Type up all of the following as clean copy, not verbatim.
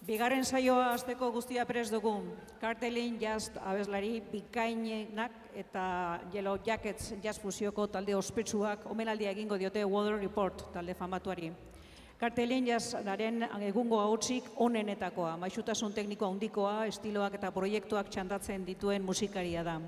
Bigarren saioa hasteko guztia prest dugu. Kartelin jazz abeslari bikainenak eta Yellow Jackets jazz fusioko talde ospetsuak omenaldia egingo diote Weather Report talde famatuari. Kartelin jazzaren egungo ahotsik onenetakoa, maisutasun tekniko handikoa, estiloak eta proiektuak txandatzen dituen musikaria da.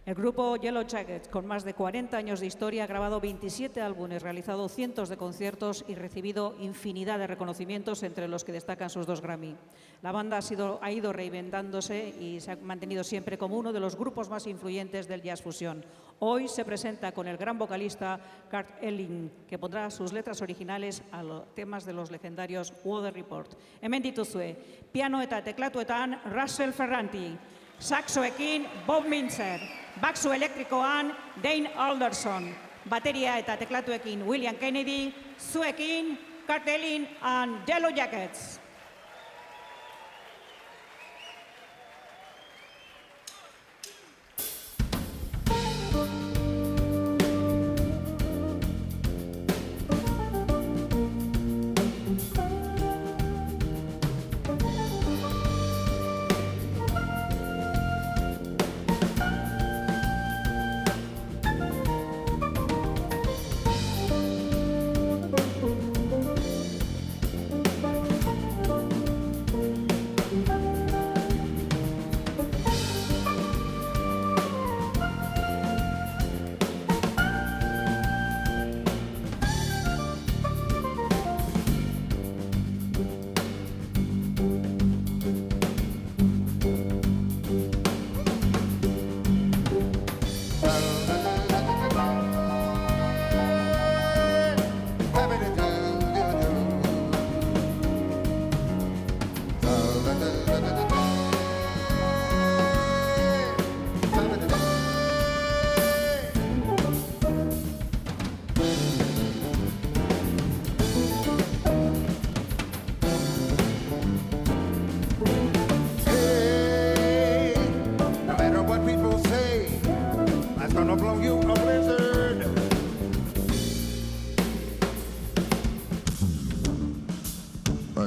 El grupo Yellow Jackets, con más de 40 años de historia, ha grabado 27 álbumes, realizado cientos de conciertos y recibido infinidad de reconocimientos, entre los que destacan sus 2 Grammy. La banda ha ido reinventándose y se ha mantenido siempre como uno de los grupos más influyentes del jazz fusión. Hoy se presenta con el gran vocalista Kurt Elling, que pondrá sus letras originales a los temas de los legendarios Weather Report. Hemen dituzue, piano eta teklatuetan Russell Ferranti, saxoekin Bob Mintzer, baxu elektrikoan Dane Alderson, bateria eta teklatuekin William Kennedy, zuekin Kurt Elling and Yellow Jackets.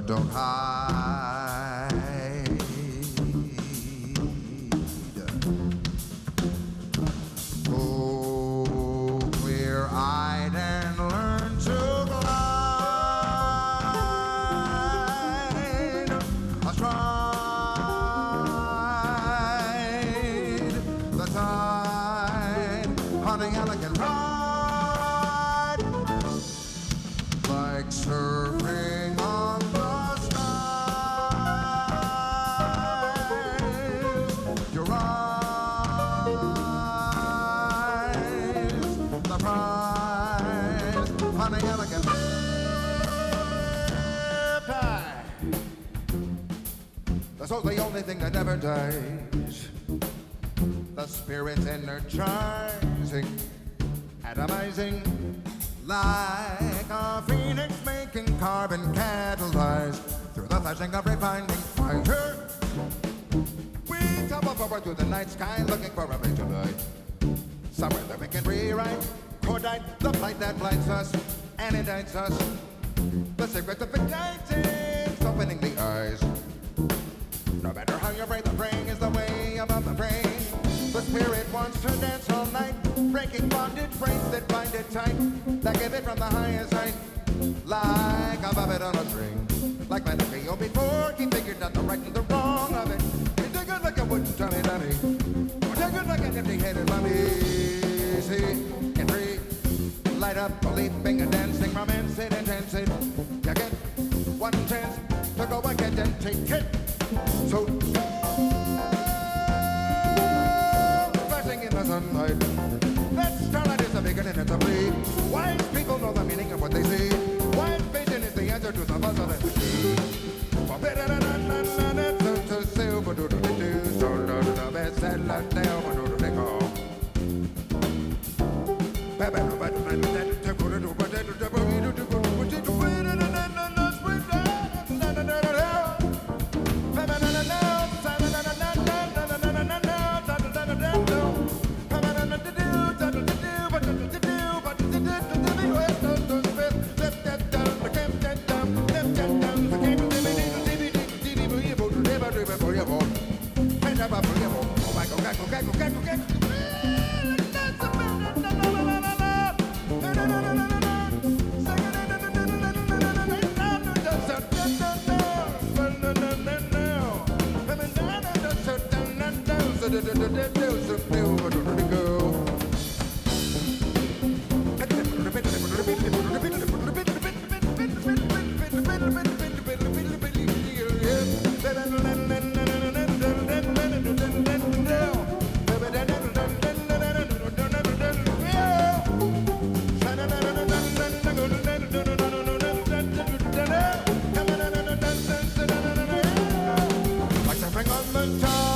Don't hide. Oh, clear-eyed and learn to glide astride the tide on the elegant ride, like surfing on your eyes, the prize, honey, elegant riptide. The soul's the only thing that never dies. The spirit's energizing, atomizing, like a phoenix making carbon catalyzed through the flashing of refining fire. Up forward through the night sky, looking for a place to light. Somewhere that we can rewrite, cordite the flight that blinds us and indicts us. The secret of igniting, opening the eyes. No matter how you break, the praying is the way above the brain. The spirit wants to dance all night, breaking bondage, brains that bind it tight, that give it from the highest height, like a puppet on a string. Like my Pinocchio before, he figured out the right and the wrong of it. Like a wooden tummy dummy, or take it like an empty-headed mummy. See, get free, light up, leaping and dancing, romance it, intense it. You get one chance to go again and take it. So, flashing in the sunlight, that starlight is the beginning, it's a plea. Wise people know the meaning of what they see. Wise vision is the answer to the puzzle and the key. Like something on the tide.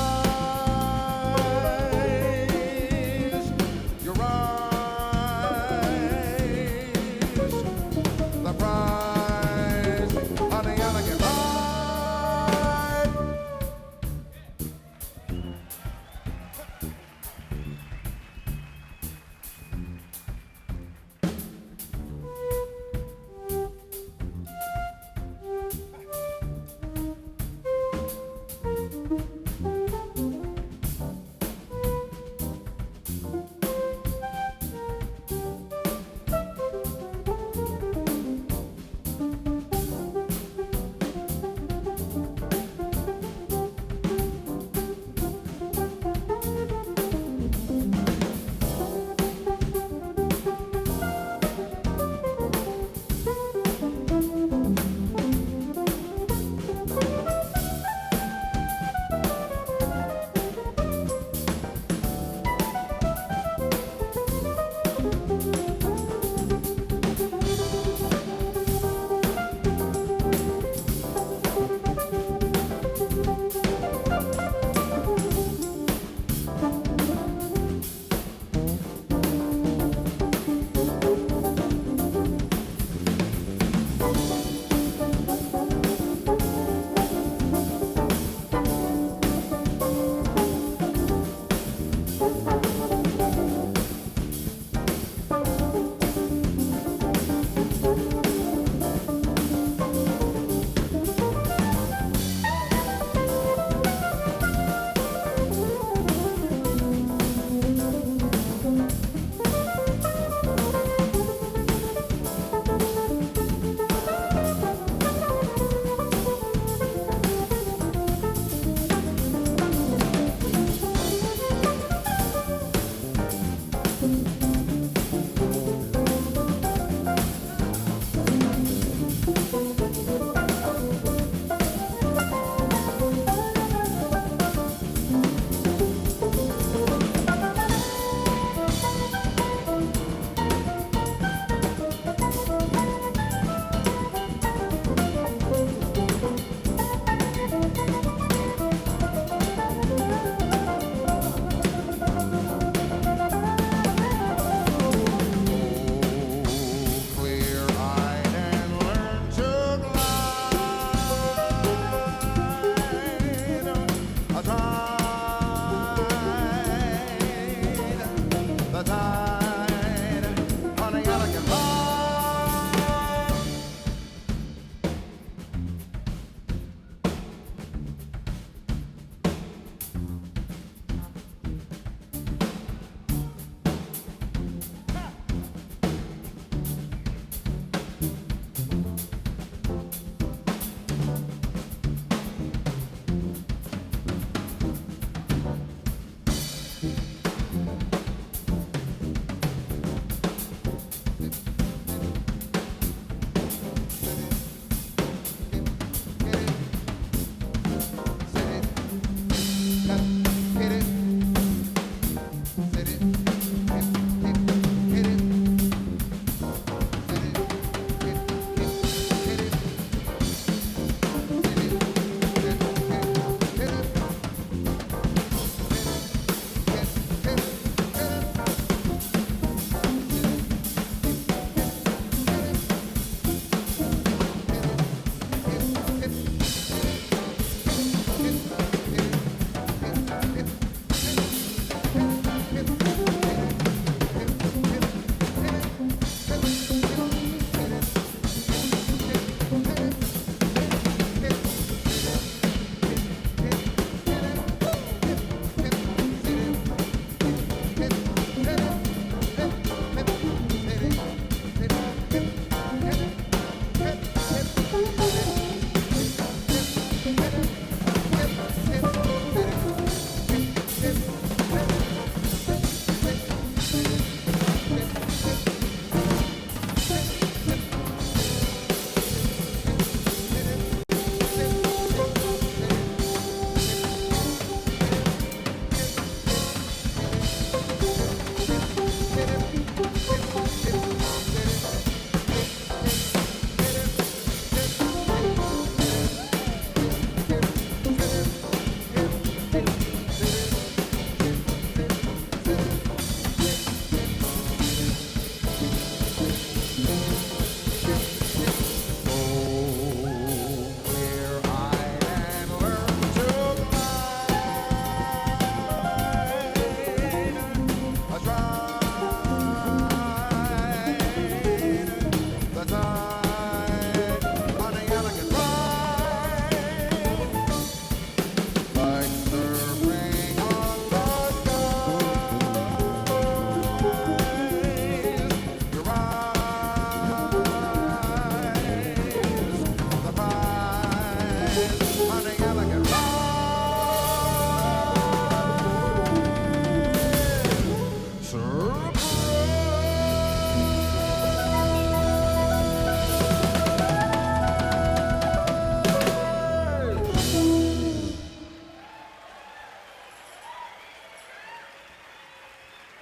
is honey elegant.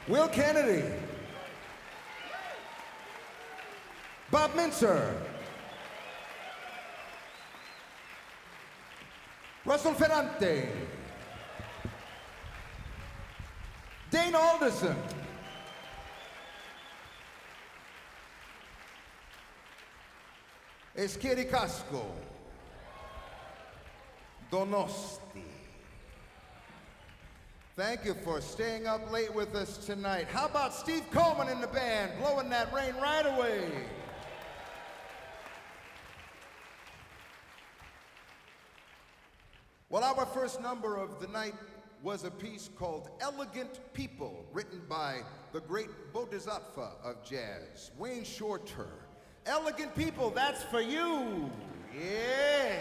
Will Kennedy, Bob Mintzer, Russell Ferrante, Dane Alderson, Escheri Casco, Donosti. Thank you for staying up late with us tonight. How about Steve Coleman in the band, blowing that rain right away? Well, our first number of the night was a piece called Elegant People, written by the great Bodhisattva of jazz, Wayne Shorter. Elegant People, that's for you. Yeah.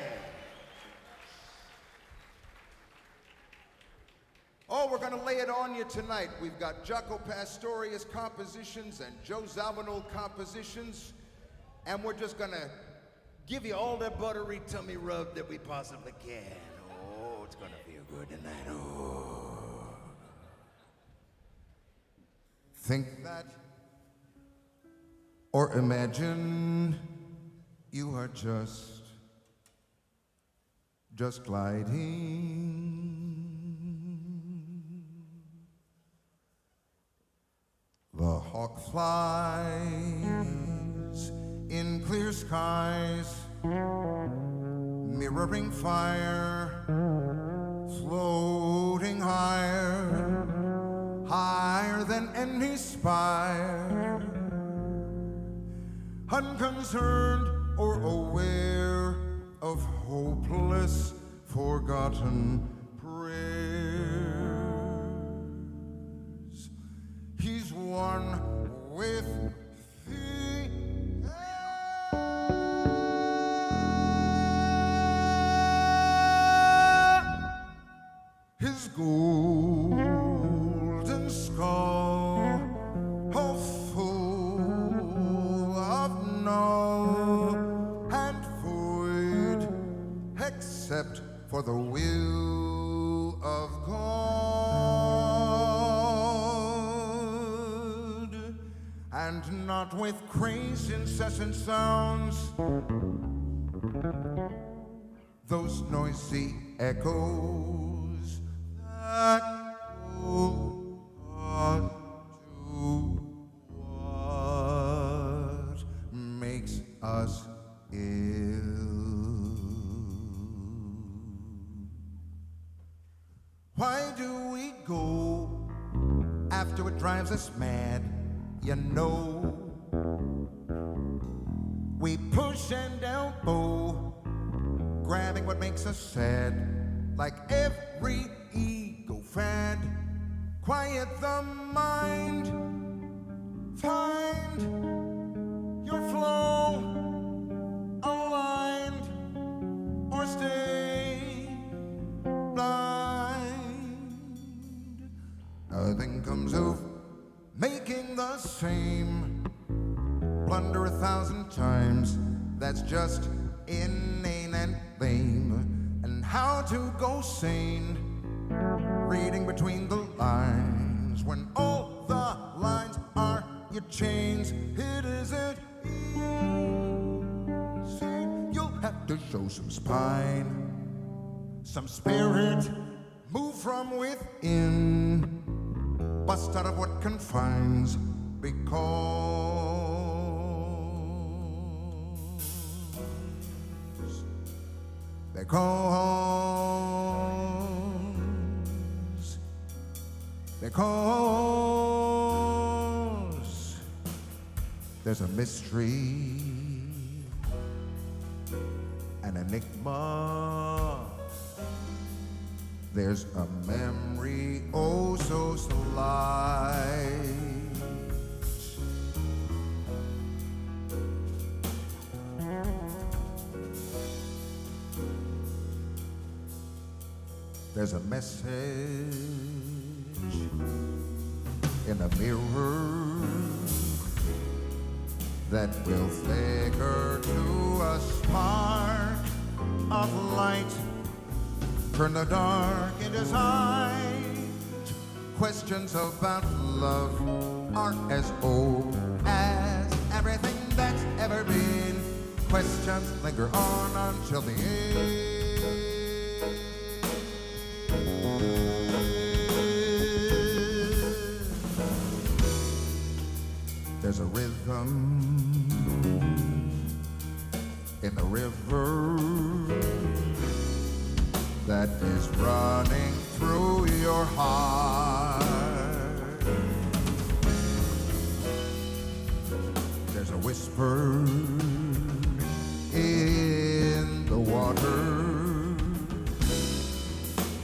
Oh, we're gonna lay it on you tonight. We've got Jaco Pastorius compositions and Joe Zawinul compositions, and we're just gonna give you all the buttery tummy rub that we possibly can. Oh, it's gonna feel good tonight. Oh. Think that, or imagine you are just gliding. The hawk flies in clear skies, mirroring fire, floating higher, higher than any spire, unconcerned or aware of hopeless, forgotten prayers. He's one with the air. His golden skull, oh, full of null and void, except for the will of God, and not with crazy incessant sounds, those noisy echoes that go on to what makes us ill. Why do we go after it drives us mad? You know, we push and elbow, grabbing what makes us sad, like every ego fad. Quiet the mind, find your flow, aligned, or stay blind. Nothing comes of making the same blunder 1,000 times. That's just inane and lame. And how to go sane, reading between the lines, when all the lines are your chains. It isn't easy. You'll have to show some spine, some spirit, move from within, bust out of what confines, because there's a mystery, an enigma. There's a memory, oh so slight. There's a message in a mirror that will flicker to a spark of light, turn the dark into sight. Questions about love are as old as everything that's ever been. Questions linger on until the end. There's a rhythm in the river that is running through your heart. There's a whisper in the water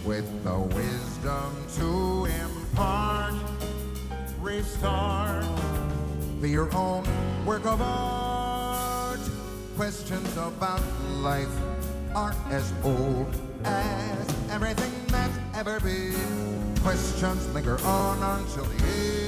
with the wisdom to impart, restart, be your own work of art. Questions about life are as old as everything that's ever been. Questions linger on until the end.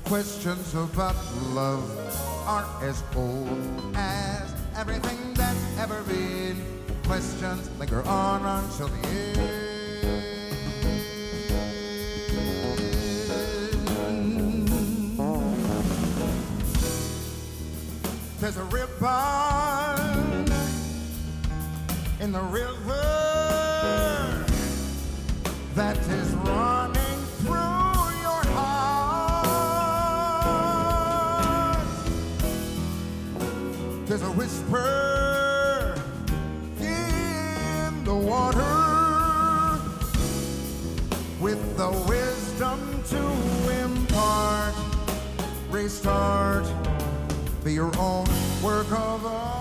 Questions about love are as old as everything that's ever been. Questions linger on until the end. There's a ribbon in the river that is running through your heart. There's a whisper in the water with the wisdom to impart, restart, be your own work of art.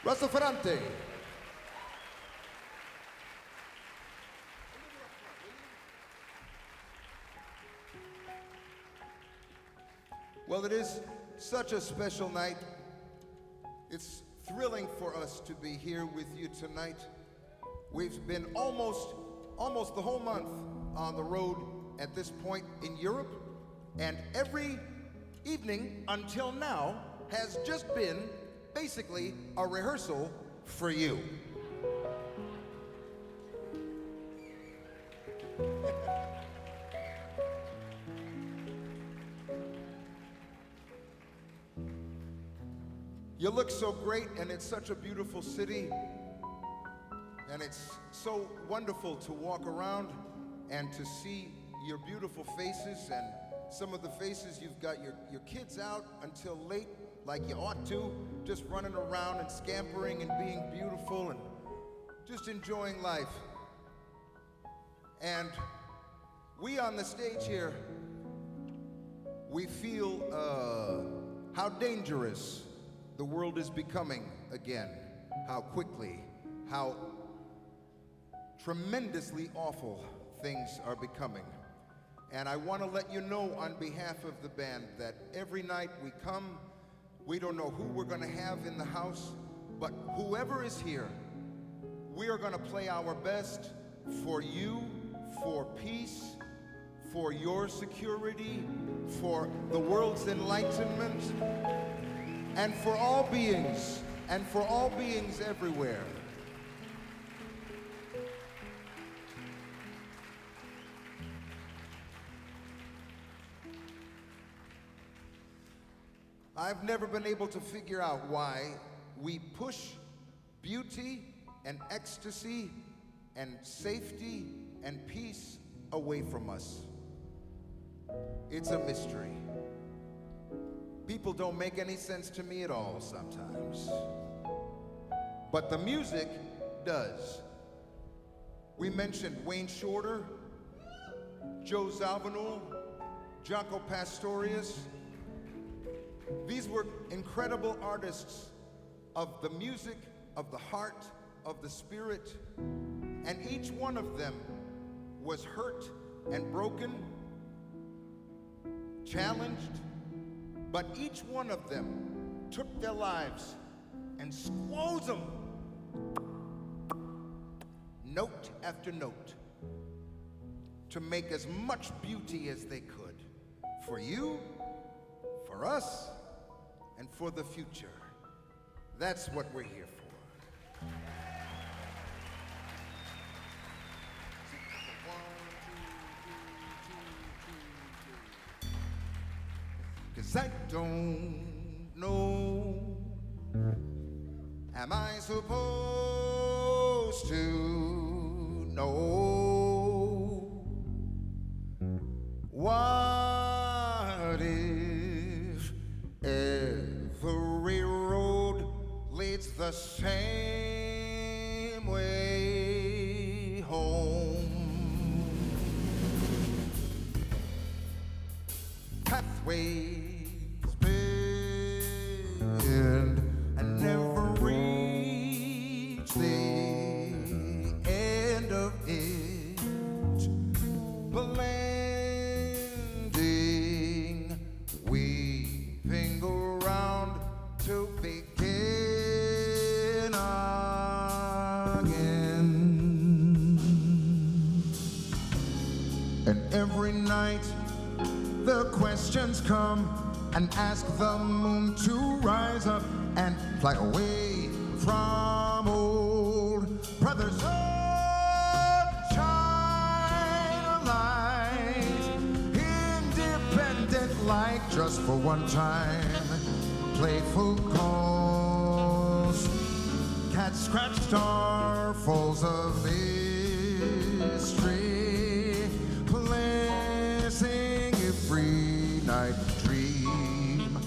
Russell Ferrante. Well, it is such a special night. It's thrilling for us to be here with you tonight. We've been almost the whole month on the road at this point in Europe, and every evening until now has just been basically a rehearsal for you. You look so great, and it's such a beautiful city. And it's so wonderful to walk around and to see your beautiful faces, and some of the faces you've got your kids out until late like you ought to, just running around and scampering and being beautiful and just enjoying life. And we on the stage here, we feel how dangerous the world is becoming again, how quickly, how tremendously awful things are becoming. And I want to let you know on behalf of the band that every night we come, we don't know who we're going to have in the house, but whoever is here, we are going to play our best for you, for peace, for your security, for the world's enlightenment, and for all beings everywhere. I've never been able to figure out why we push beauty and ecstasy and safety and peace away from us. It's a mystery. People don't make any sense to me at all sometimes. But the music does. We mentioned Wayne Shorter, Joe Zawinul, Jaco Pastorius. These were incredible artists of the music, of the heart, of the spirit, and each one of them was hurt and broken, challenged, but each one of them took their lives and squoze them, note after note, to make as much beauty as they could for you, for us, and for the future. That's what we're here for. 'Cause I don't know, am I supposed to know what if every road leads the same way home? Pathways bend and never reach the end of it, blending, weaving around to begin again. And every night the questions come and ask the moon to rise up and fly away from old Brother Sunshine Light, independent like just for one time, playful calls, cat scratch starfalls of mystery, blessing every night dream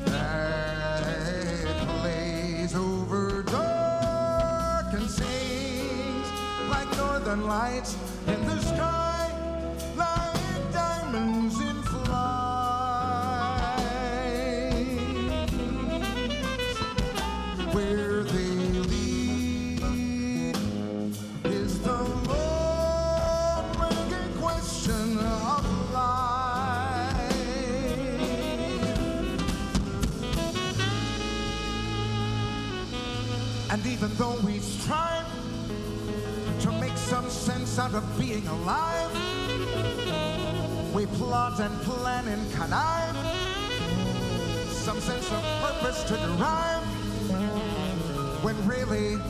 that plays over dark and sings like northern lights in the sky, like diamonds in flight. Where they lead is the long-range question of life. And even though we strive to make some sense out of being alive, we plot and plan and connive, some sense of purpose to derive, when really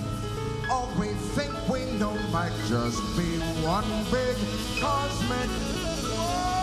all we think we know might just be one big cosmic war.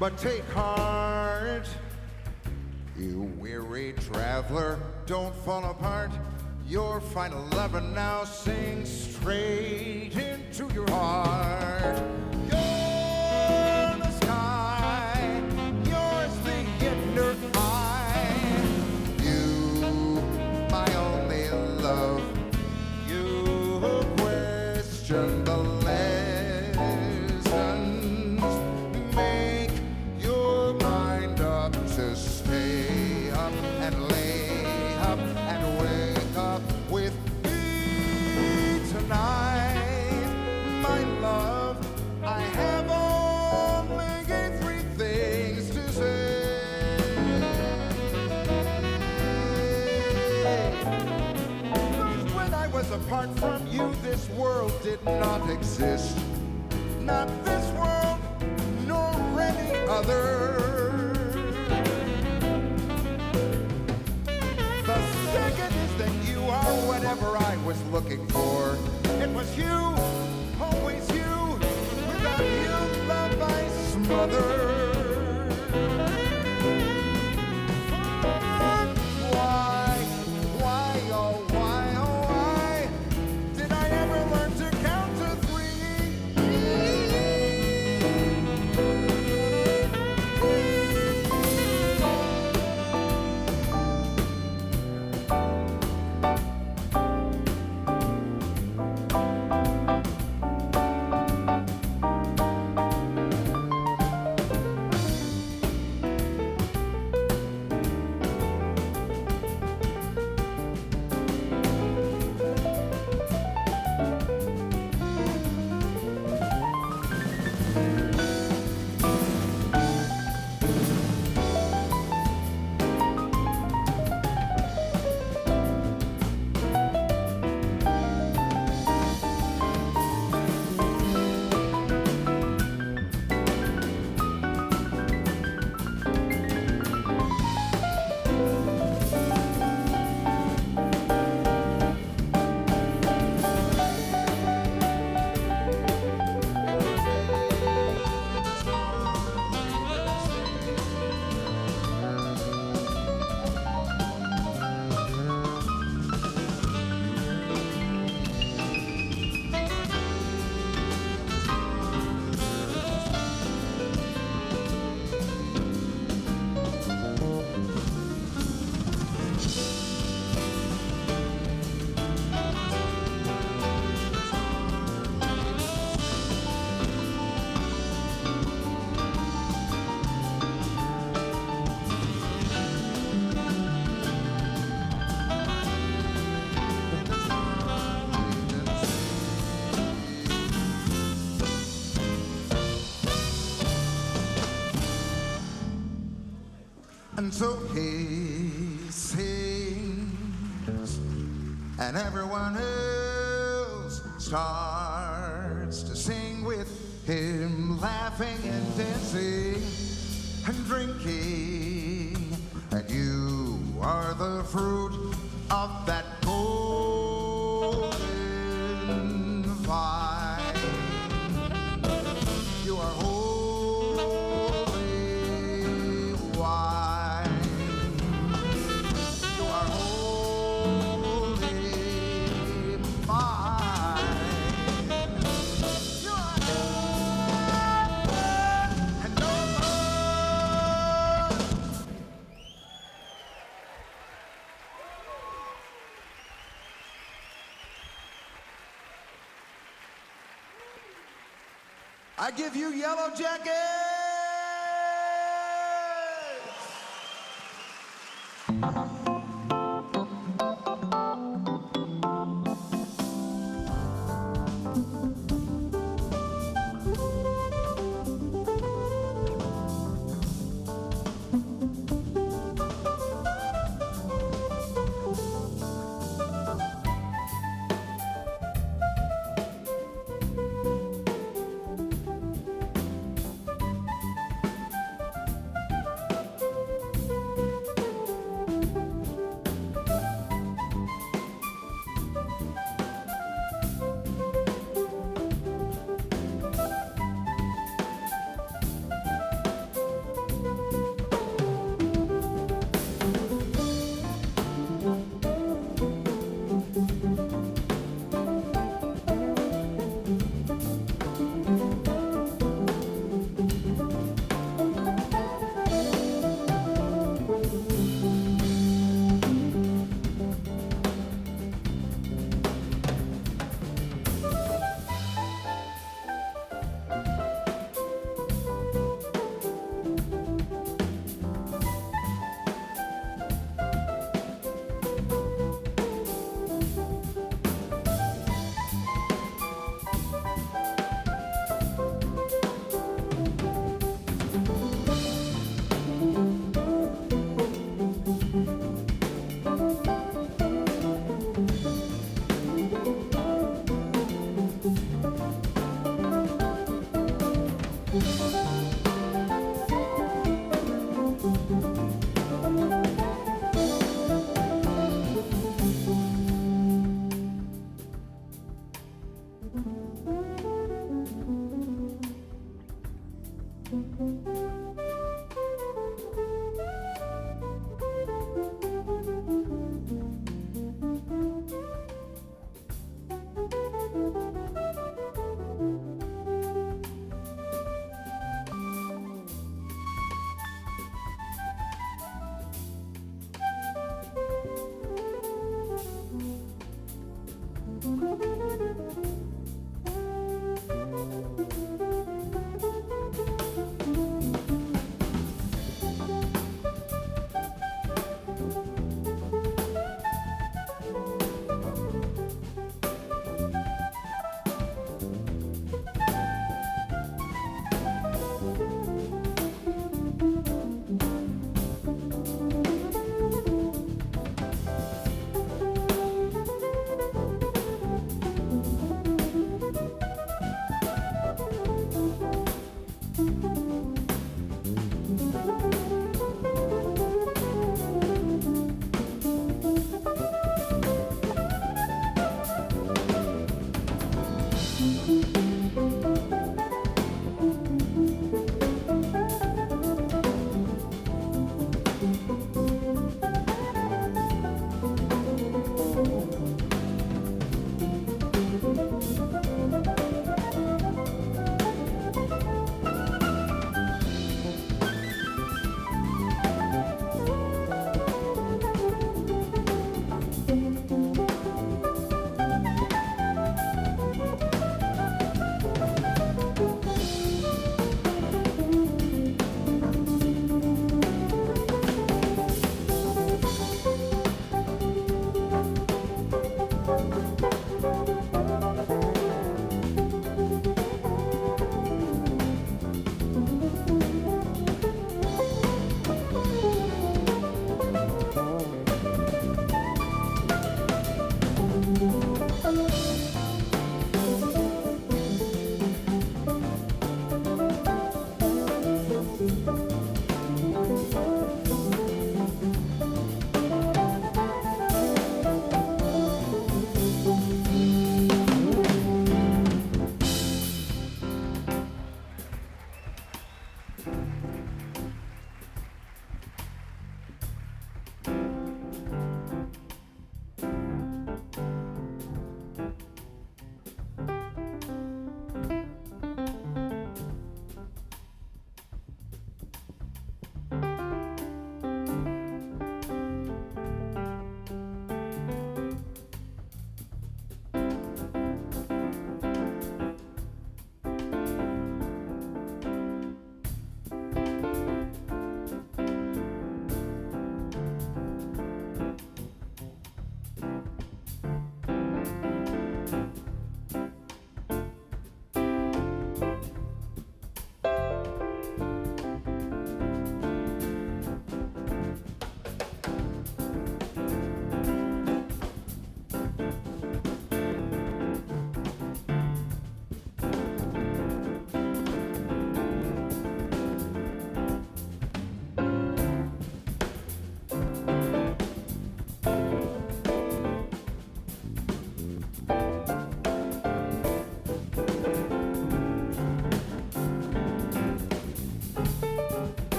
But take heart, you weary traveler, don't fall apart. Your final lover now sings straight into your heart. You're the sky, yours the inner eye. You, my only love, you question the lessons. Make your mind up to stay up and lay up and wake up with me tonight. My love, I have only three things to say. First, when I was apart from you, this world did not exist. Not this world, nor any other. The second is that you are whatever I was looking for. It was you, always you. Without you, love I smother. Why did I ever learn to count to three? And so he sings, and everyone else starts to sing with him, laughing and dancing and drinking. And you are the fruit of that golden vine. You are holy wine. You are holy mine. You are and no more. I give you Yellow Jackets.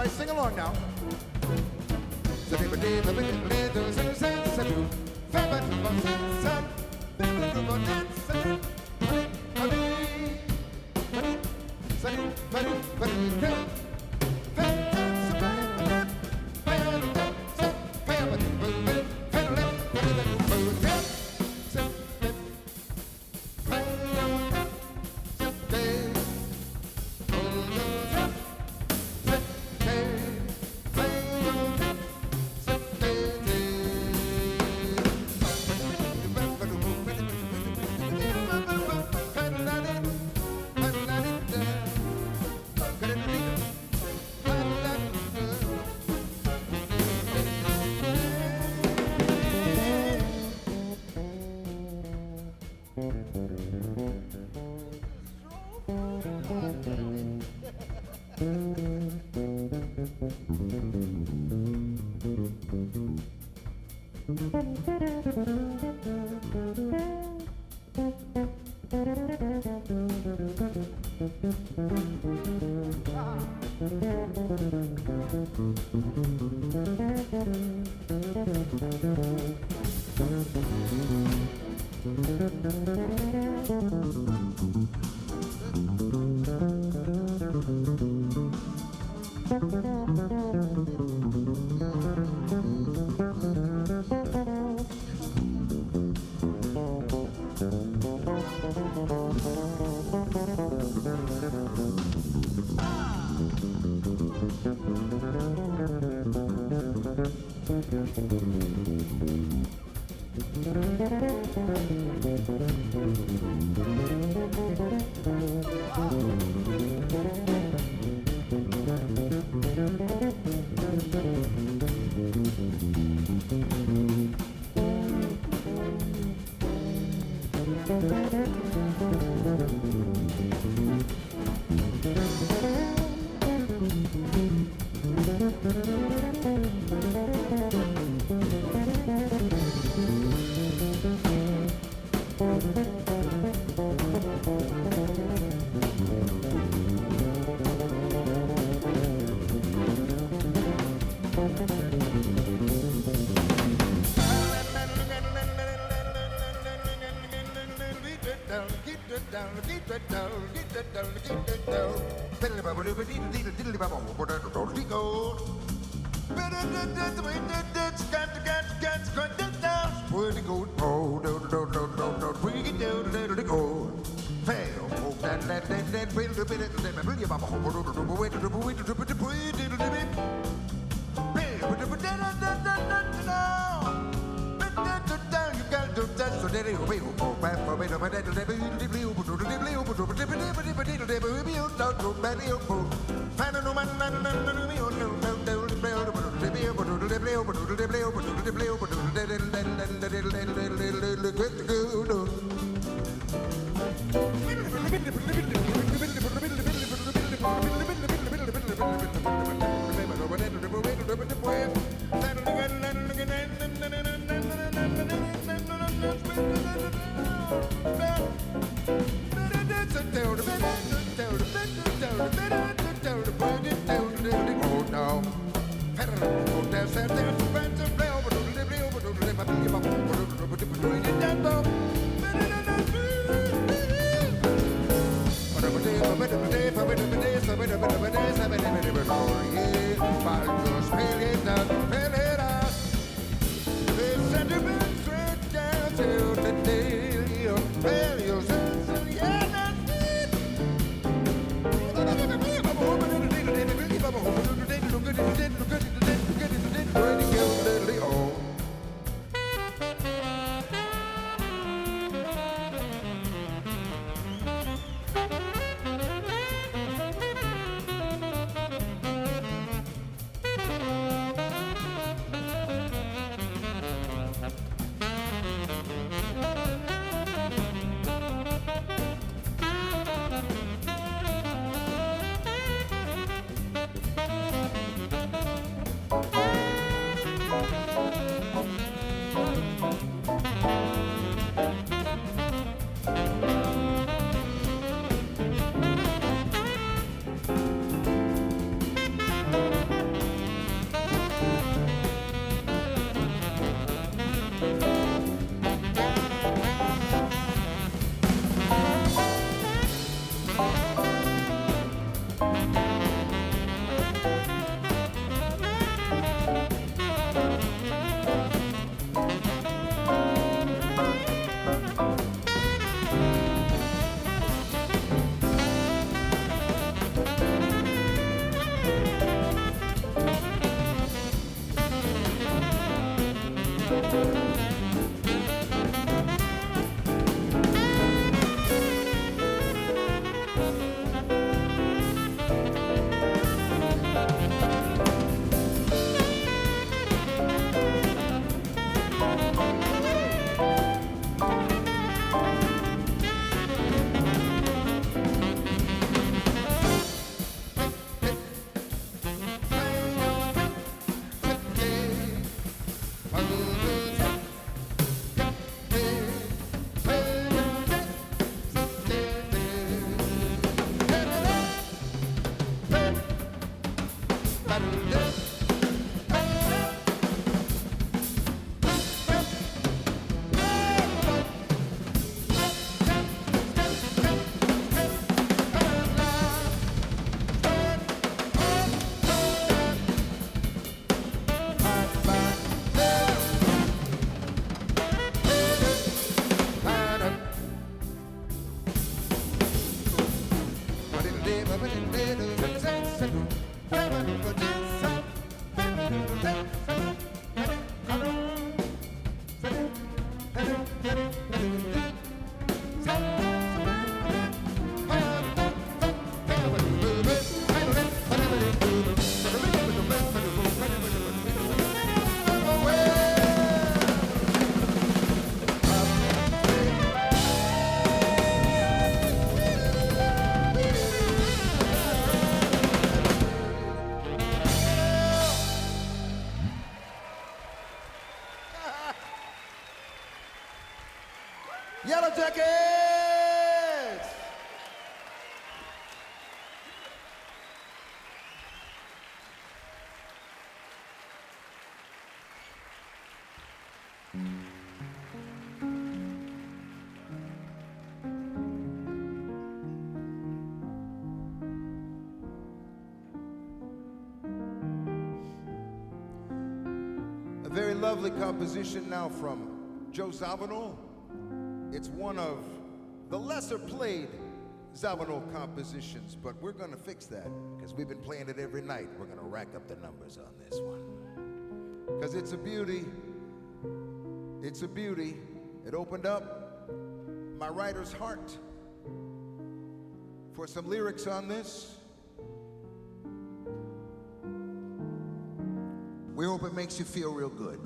Everybody sing along now. Jackets! A very lovely composition now from Joe Zawinul. It's one of the lesser played Zawinul compositions, but we're gonna fix that because we've been playing it every night. We're gonna rack up the numbers on this one. Because it's a beauty. It's a beauty. It opened up my writer's heart for some lyrics on this. We hope it makes you feel real good.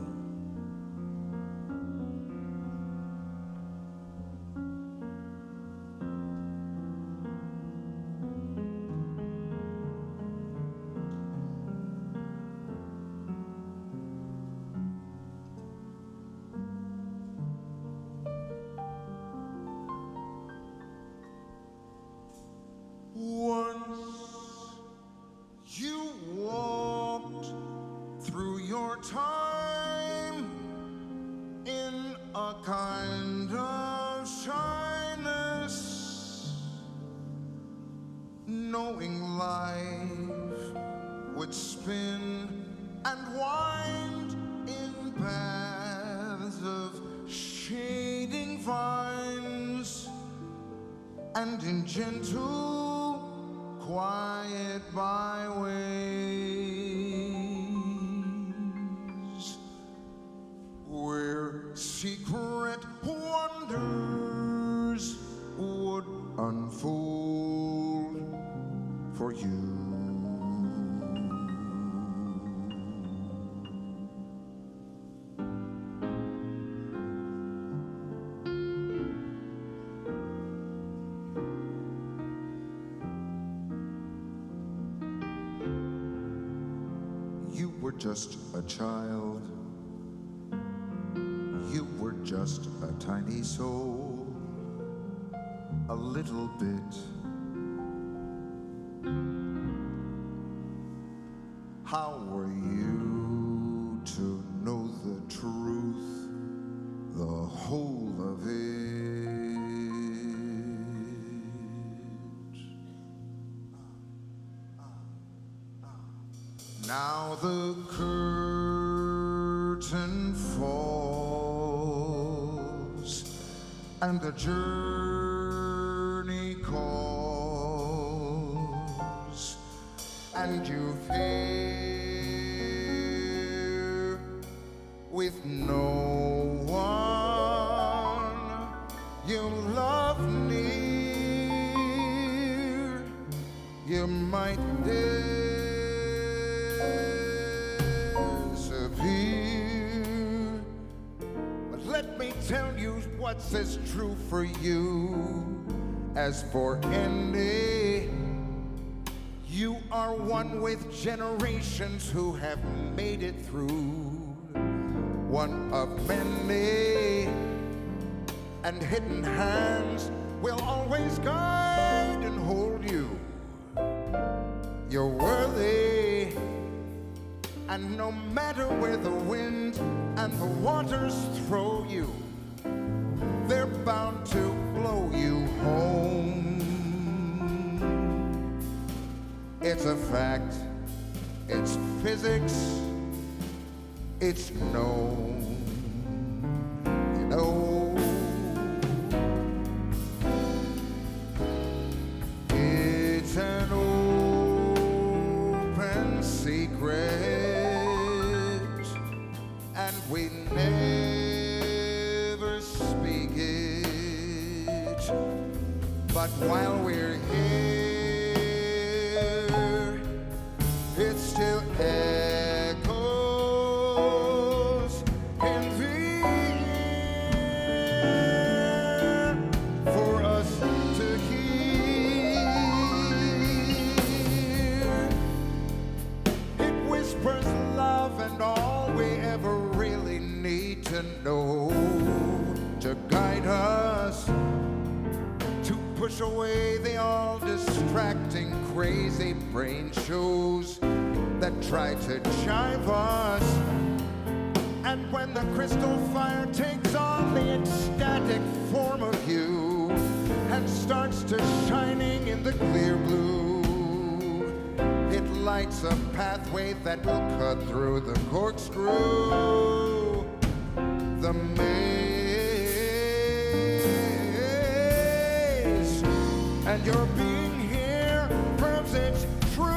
Once you walked through your time in a kind of shyness, knowing life would spin and wind in paths of shading vines, and in gentle, quiet byways, where secret wonders would unfold for you. You were just a child. You were just a tiny soul, a little bit. How were you to know the truth, the whole of it? Now the curtain falls and the journey calls, and you fear with no one you love near, you might disappear. But let me tell you what's as true for you as for any. You are one with generations who have made it through, one of many, and hidden hands will always guide and hold you. You're worthy, and no matter where the wind and the waters throw you, they're bound to blow you home. It's a fact, it's physics, it's known, you know. It's an open secret, and we never speak it. But while we're here, it still echoes in the air for us to hear. It whispers love and all we ever really need to know to guide us push away the all-distracting, crazy brain shows that try to jive us. And when the crystal fire takes on the ecstatic form of you and starts to shining in the clear blue, it lights a pathway that will cut through the corkscrew, the maze. And your being here proves it's true.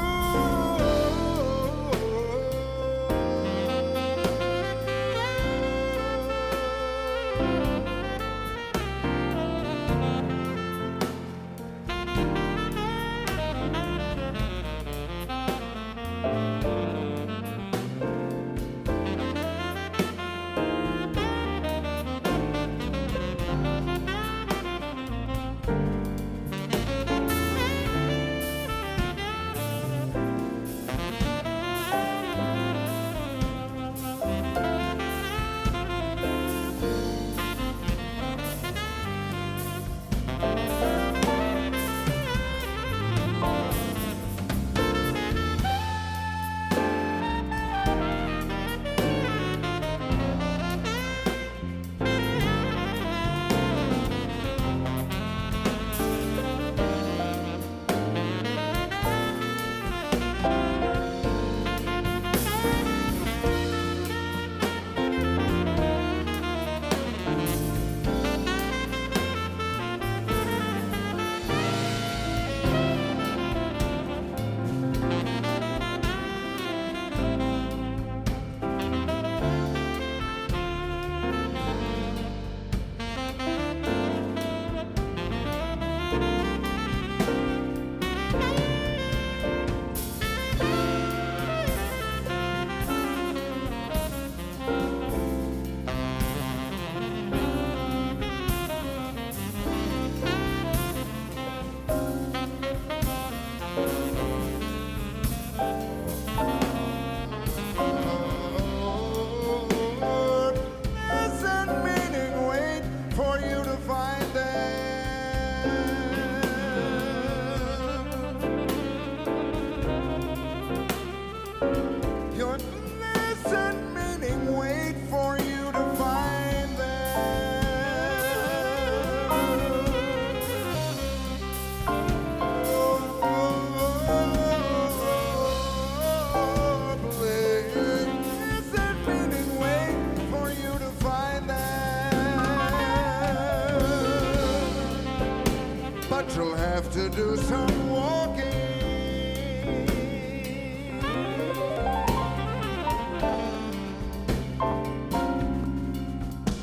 You'll have to do some walking.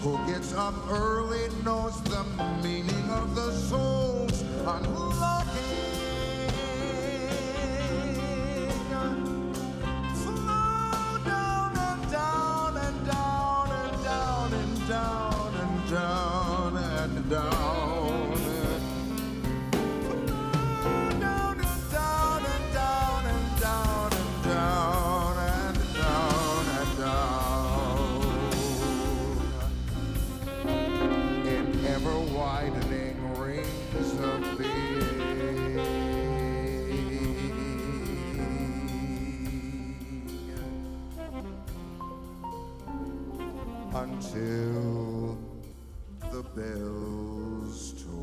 Who gets up early knows the meaning of the soul's unlocking. Slow down and down and down and down and down and down and down. Widening rings of being until the bells toll.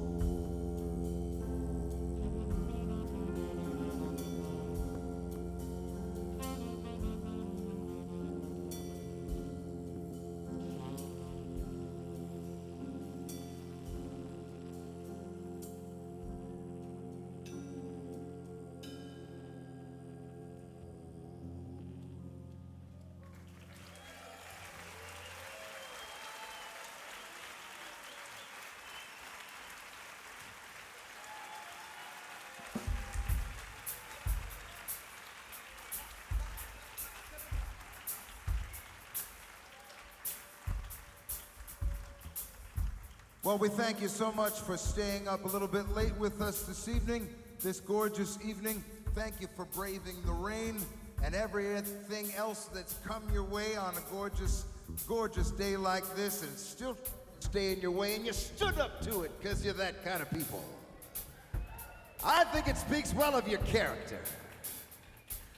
Well, we thank you so much for staying up a little bit late with us this evening, this gorgeous evening. Thank you for braving the rain and everything else that's come your way on a gorgeous, gorgeous day like this, and still stay in your way, and you stood up to it because you're that kind of people. I think it speaks well of your character.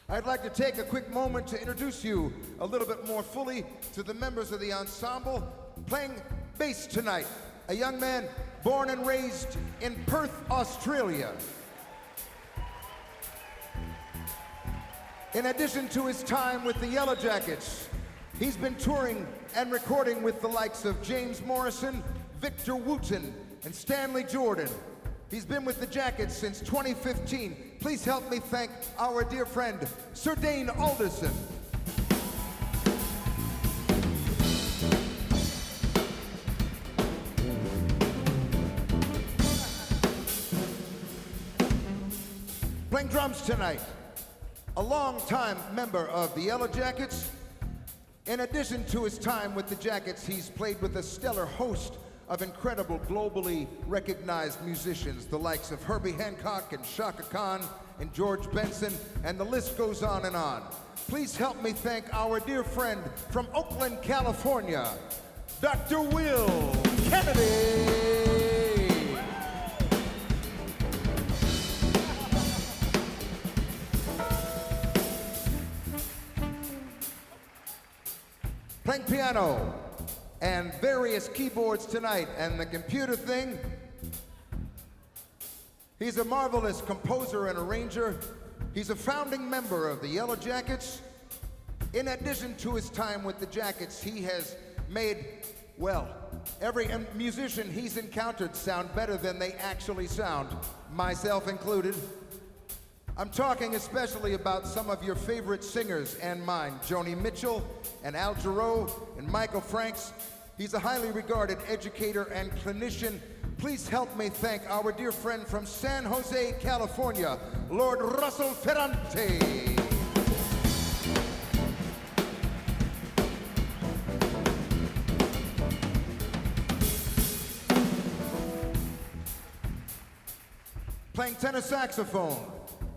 I'd like to take a quick moment to introduce you a little bit more fully to the members of the ensemble. Playing bass tonight, a young man born and raised in Perth, Australia. In addition to his time with the Yellow Jackets, he's been touring and recording with the likes of James Morrison, Victor Wooten, and Stanley Jordan. He's been with the Jackets since 2015. Please help me thank our dear friend, Sir Dane Alderson. Playing drums tonight, a long-time member of the Yellow Jackets. In addition to his time with the Jackets, he's played with a stellar host of incredible globally recognized musicians, the likes of Herbie Hancock and Shaka Khan and George Benson, and the list goes on and on. Please help me thank our dear friend from Oakland, California, Dr. Will Kennedy. Playing piano and various keyboards tonight and the computer thing. He's a marvelous composer and arranger. He's a founding member of the Yellow Jackets. In addition to his time with the Jackets, he has made, well, every musician he's encountered sound better than they actually sound, myself included. I'm talking especially about some of your favorite singers and mine, Joni Mitchell and Al Jarreau and Michael Franks. He's a highly regarded educator and clinician. Please help me thank our dear friend from San Jose, California, Lord Russell Ferrante. Playing tenor saxophone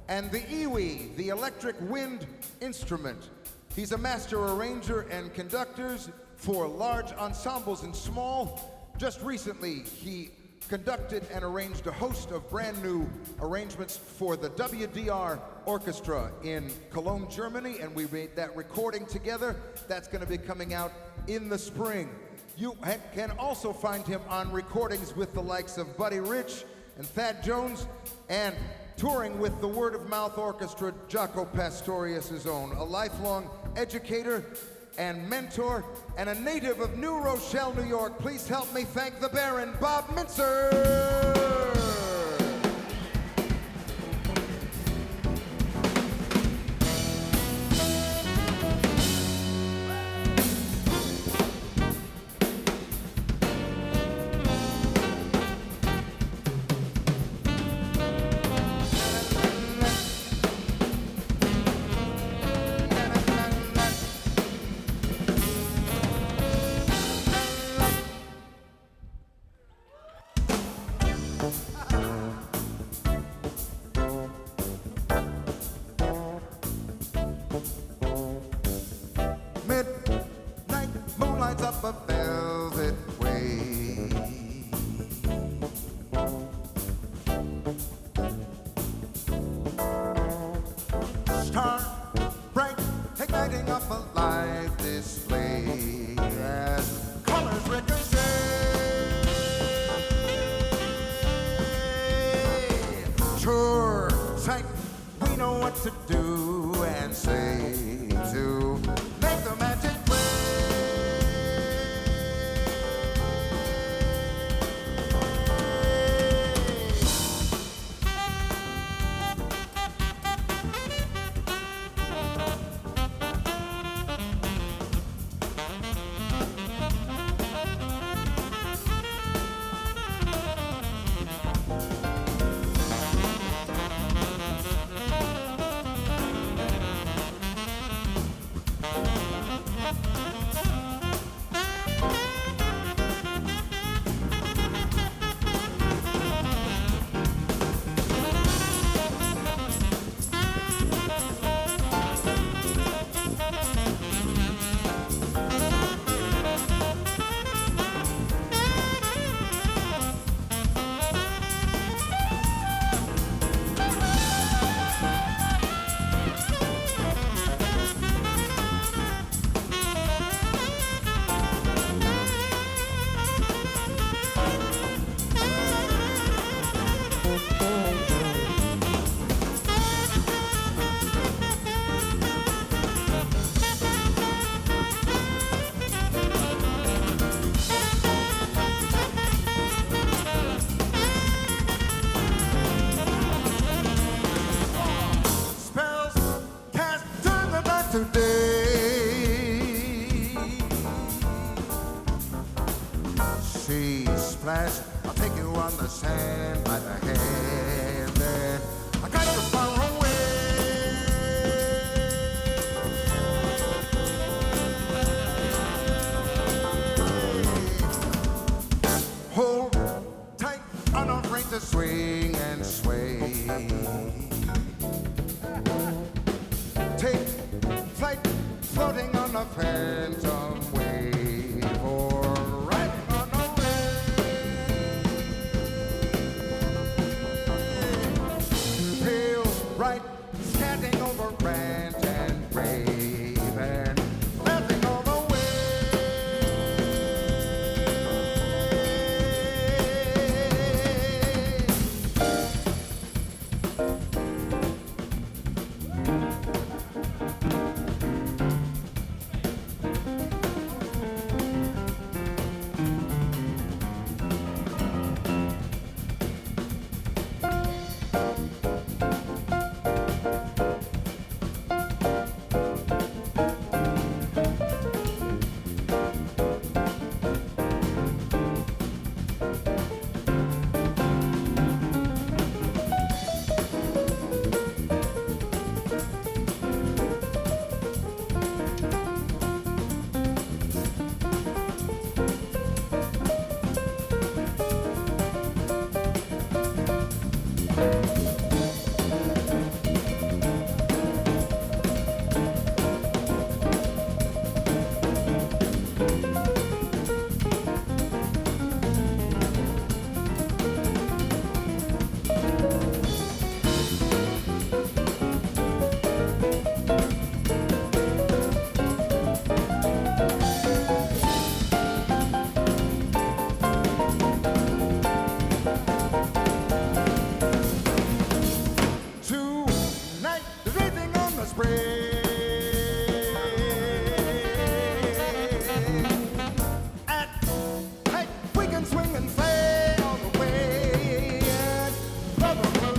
and the iwi, the electric wind instrument. He's a master arranger and conductors for large ensembles and small. Just recently, he conducted and arranged a host of brand new arrangements for the WDR Orchestra in Cologne, Germany, and we made that recording together. That's going to be coming out in the spring. You can also find him on recordings with the likes of Buddy Rich and Thad Jones, and touring with the Word of Mouth Orchestra, Jaco Pastorius' own, a lifelong educator and mentor, and a native of New Rochelle, New York. Please help me thank the Baron, Bob Mintzer. Midnight moonlights up a velvet way. Star bright, igniting up a live display as colors ricochet. Sure, sight, we know what to do and say to make the magic play. to swing and sway. Take flight, floating on a phantom wave, or riding on a wave. Pale, bright, scanting over rant and rave, and laughing all the tonight, there's racing on the spray. At night, we can swing and play all the way, and brother blows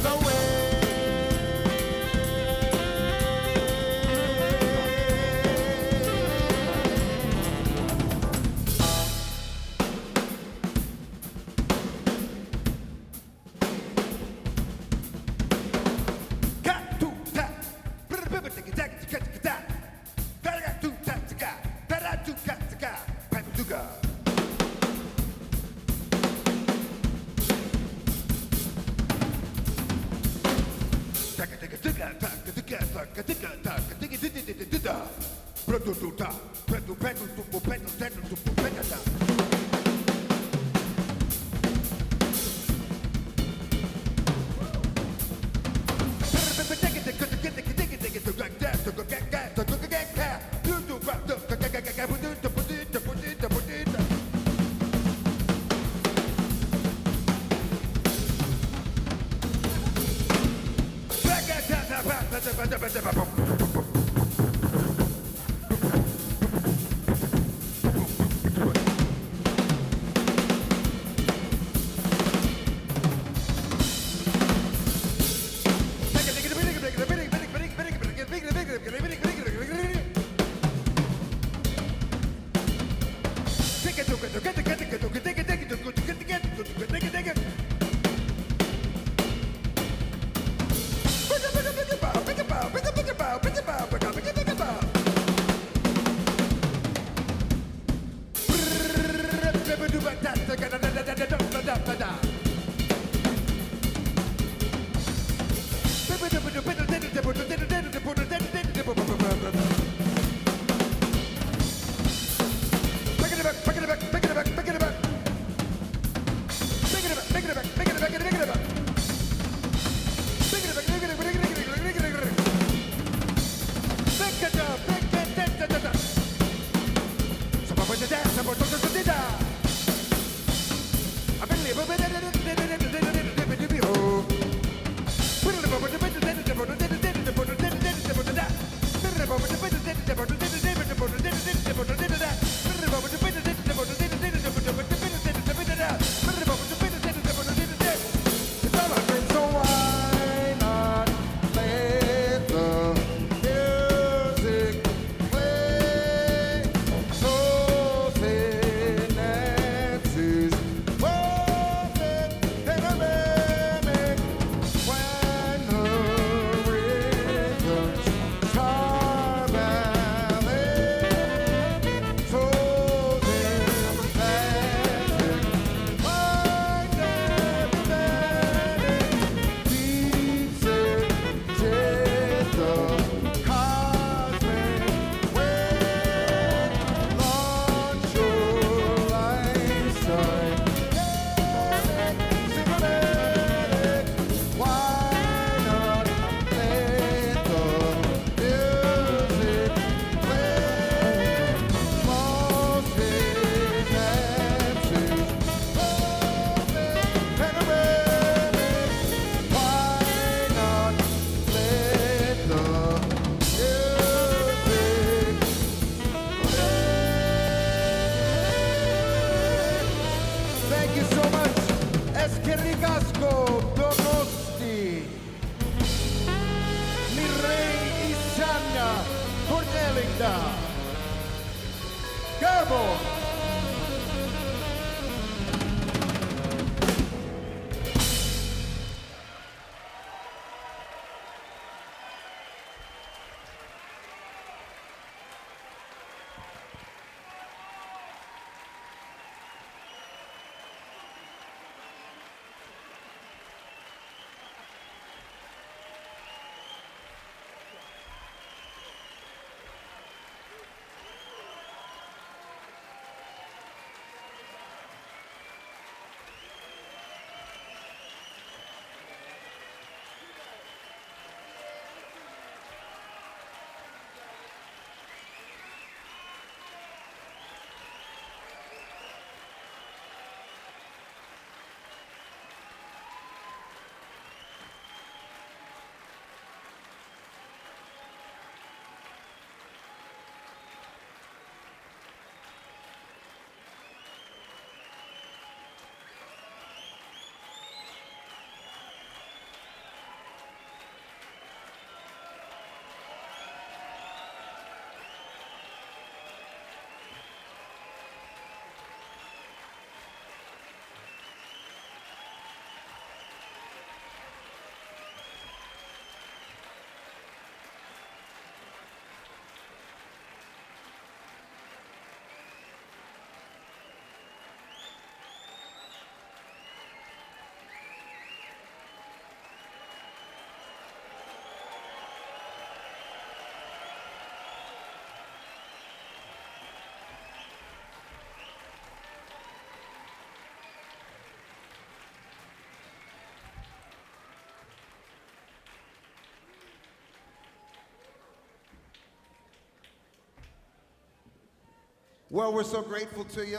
Well, we're so grateful to you.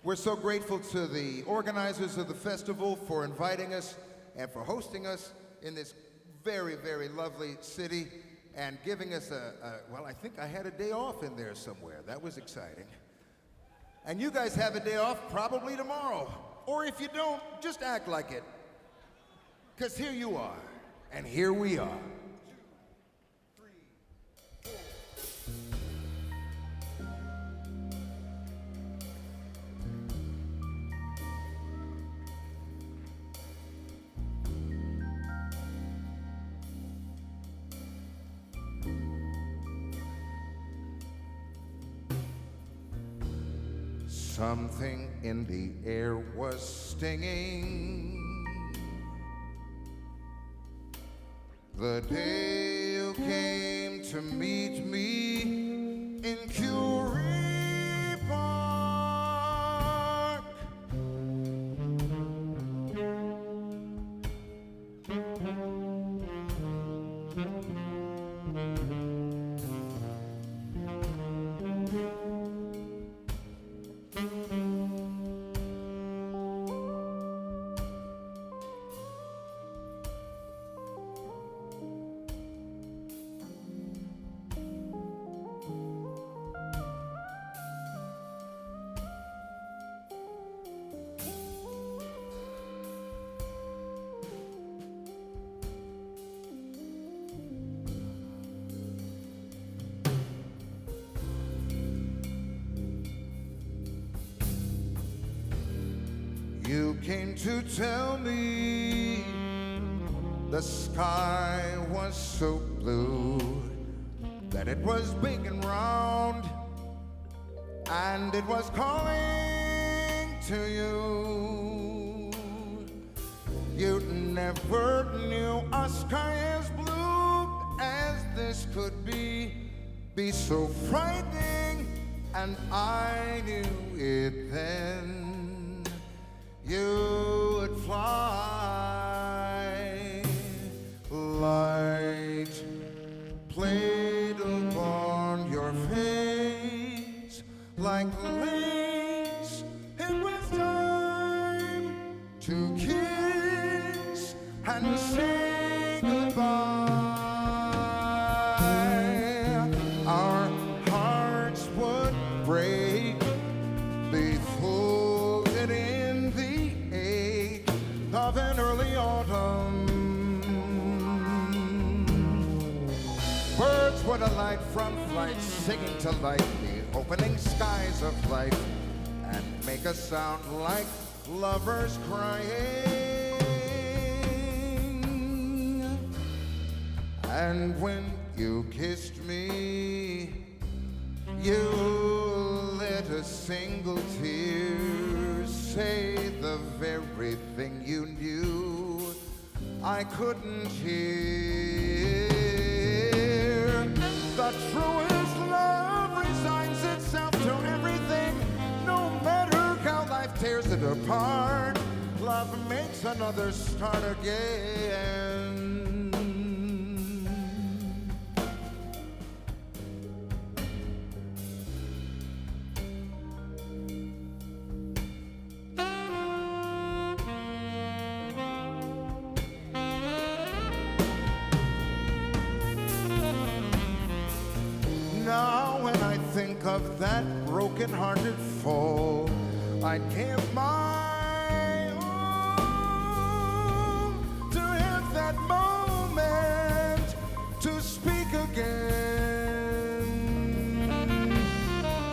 We're so grateful to the organizers of the festival for inviting us and for hosting us in this very, very lovely city and giving us well, I think I had a day off in there somewhere. That was exciting. And you guys have a day off probably tomorrow. Or if you don't, just act like it. Because here you are, and here we are. Something in the air was stinging the day you came to meet me in Curie Park. You came to tell me the sky was so blue that it was big and round and it was calling to you. You never knew a sky as blue as this could be so frightening, and I knew it then. You would fly. Light played upon your face like lace. It was time to kiss and say goodbye. Our hearts would break, be folded in the ache of an early autumn. Birds would alight from flight, singing to light the opening skies of life, and make a sound like lovers crying. And when you kissed me, you let a single tear say the very thing you knew I couldn't hear. The truest love resigns itself to everything, no matter how life tears it apart. Love makes another start again. Now when I think of that broken-hearted fall, I'd give my all to have that moment to speak again,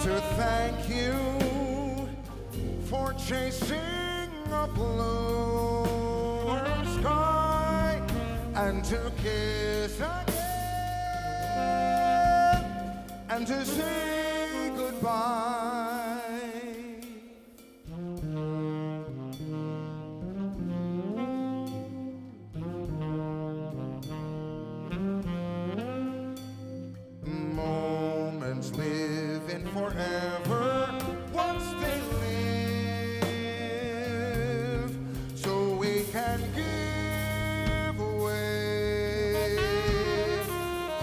to thank you for chasing a bluer sky, and to kiss again, and to say goodbye. Moments live in forever once they live, so we can give away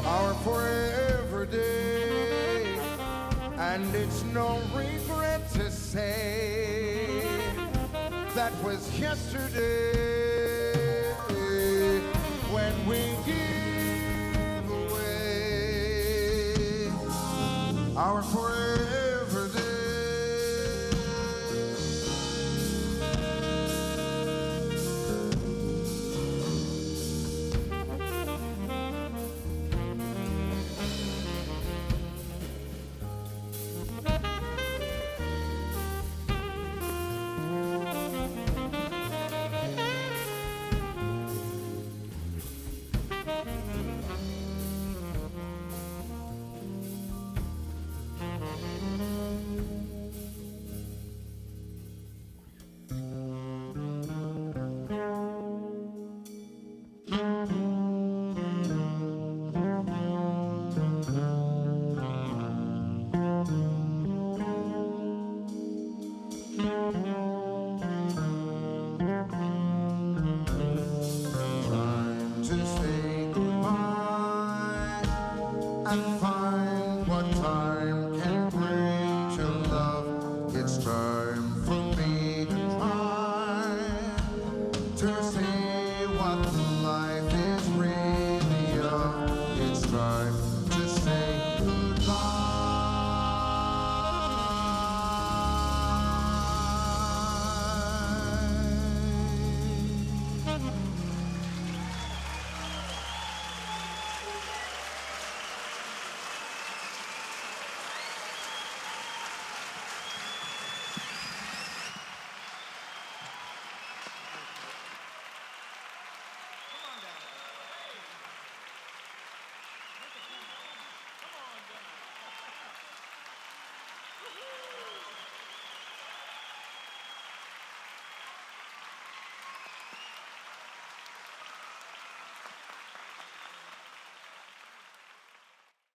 our forever day And it's no regret to say that was yesterday when we give away our forever day.